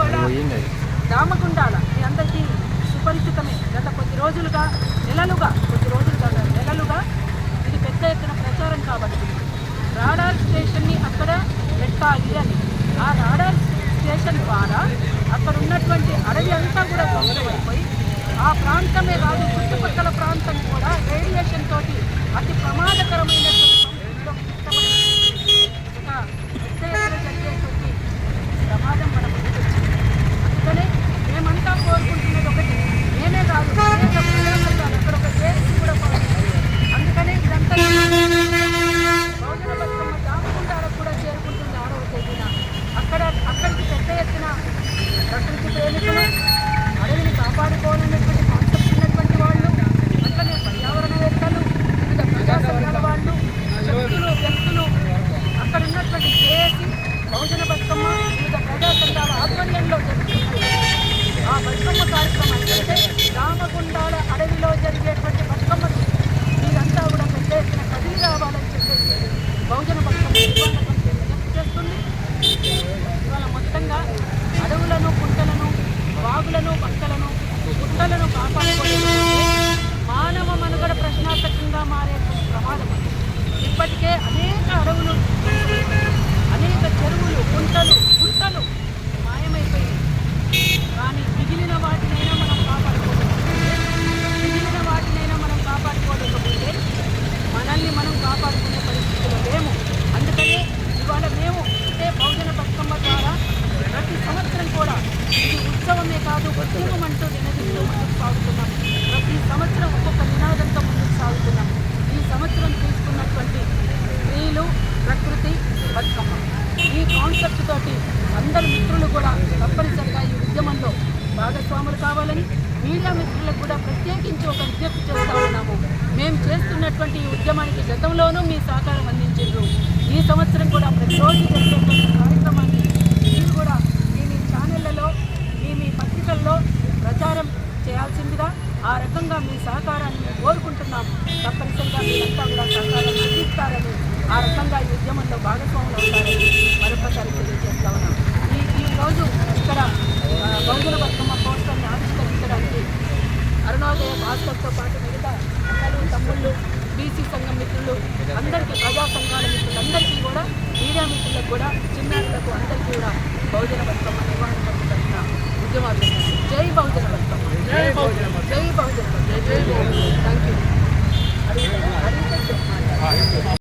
ఇవాళ రామగుండాల మీ అందరికీ సుపరిచితమే. గత కొద్ది రోజులుగా నెలలుగా ఇది పెద్ద ఎత్తున ప్రచారం కాబట్టి రాడార్ స్టేషన్ని అక్కడ పెట్టాలి అని. ఆ రాడార్ స్టేషన్ ద్వారా అక్కడ ఉన్నటువంటి అడవి అంతా కూడా ధ్వంసమైపోయి ఆ ప్రాంతమే కాదు చుట్టుపక్కల ప్రాంతం కూడా రేడియేషన్ తోటి అతి ప్రమాదకరమైనటువంటి జరిగేటువంటి ప్రమాదం మన ముందుకు వచ్చింది. అందుకనే మేమంతా కోరుకుంటున్నది ఒకటి, నేనే కాదు అక్కడ ఒక కేసు కూడా పాల్గొంది. అందుకనే ఇదంతా బహుజన బతుకమ్మ దామగుండాలకు కూడా చేరుకుంటుంది 6వ తేదీన. అక్కడికి పెద్ద ఎత్తున ప్రకృతి ప్రేమికులు, అడవిని కాపాడుకోవాలనేటువంటి కాన్సెప్ట్ ఉన్నటువంటి వాళ్ళు, అట్లనే పర్యావరణవేత్తలు, వివిధ ప్రజా సంఘాల వాళ్ళు, వ్యక్తులు అక్కడ ఉన్నటువంటి జేఏసీ, బహుజన బతుకమ్మ, వివిధ ప్రజా సంఘాల ఆధ్వర్యంలో జరుగుతుంది. ఆ బతుకమ్మ కార్యక్రమం అంటే రామగుండాల అడవిలో జరిగేటువంటి బతుకమ్మకి మీరంతా కూడా పెద్ద ఎత్తున కదిలి రావాలని చెప్పేసి బహుజన బతుకమ్మ విజ్ఞప్తి చేస్తుంది. ఇవాళ మొత్తంగా అడవులను, కుంటలను, వాగులను, వంకలను, గుట్టలను కాపాడుకోవడం మానవ మనుగడ ప్రశ్నార్థకంగా మారే ప్రమాదం. ఇప్పటికే అనేక అడవులు, అనేక చెరువులు, గుట్టలు మాయమైపోయాయి. కానీ మిగిలిన వాటినైనా మనం కాపాడుకోలేకపోతే మనల్ని మనం కాపాడుకునే పరిస్థితులు లేము. అందుకనే ఇవాళ మేము అంటే బహుజన బతుకమ్మ ద్వారా ప్రతి సంవత్సరం కూడా ఇది ఉత్సవమే కాదు, ఉద్యమం అంటూ నినదిస్తూ ముందుకు సాగుతున్నాం. ప్రతి సంవత్సరం ఒక్కొక్క నినాదంతో ముందుకు సాగుతున్నాం. ఈ సంవత్సరం తీసుకున్నటువంటి స్త్రీలు, ప్రకృతి, బతుకమ్మ ఈ కాన్సెప్ట్ తోటి అందరు మిత్రులు కూడా తప్పనిసరిగా ఈ ఉద్యమంలో భాగస్వాములు కావాలని మీడియా మిత్రులకు కూడా ప్రత్యేకించి ఒక విజ్ఞప్తి చేస్తూ ఉన్నాము. మేము చేస్తున్నటువంటి ఈ ఉద్యమానికి గతంలోనూ మీ సహకారం అందించారు. ఈ సంవత్సరం కూడా ప్రతిరోజు జరిగేటువంటి కార్యక్రమాన్ని మీరు కూడా మీ ఛానళ్లలో, మీ పత్రికల్లో ప్రచారం చేయాల్సిందిగా ఆ రకంగా మీ సహకారాన్ని మేము కోరుకుంటున్నాము. తప్పనిసరిగా మీరంతా కూడా సహకారం అందిస్తారని, ఆ రకంగా ఈ ఉద్యమంలో భాగస్వాములు అవుతారని మరొకసారి తెలియజేస్తా ఉన్నాం. ఈరోజు ఇక్కడ బహుజన బతుకమ్మ పోస్టర్ని ఆవిష్కరించడానికి అరుణోదయ భాస్కర్తో పాటు మిగతా అన్నలు, తమ్ముళ్ళు, బీసీ సంఘం మిత్రులు అందరికీ, ప్రజా సంఘాల మిత్రులందరికీ కూడా, మీడియా మిత్రులకు కూడా, చిన్నారులకు అందరికీ కూడా బహుజన బతుకమ్మ నిర్వహణ తరఫున ఉద్యమాలు. జై బహుజన బతుకమ్మ, జై బహుజన బతుకమ్మ, థ్యాంక్ యూ.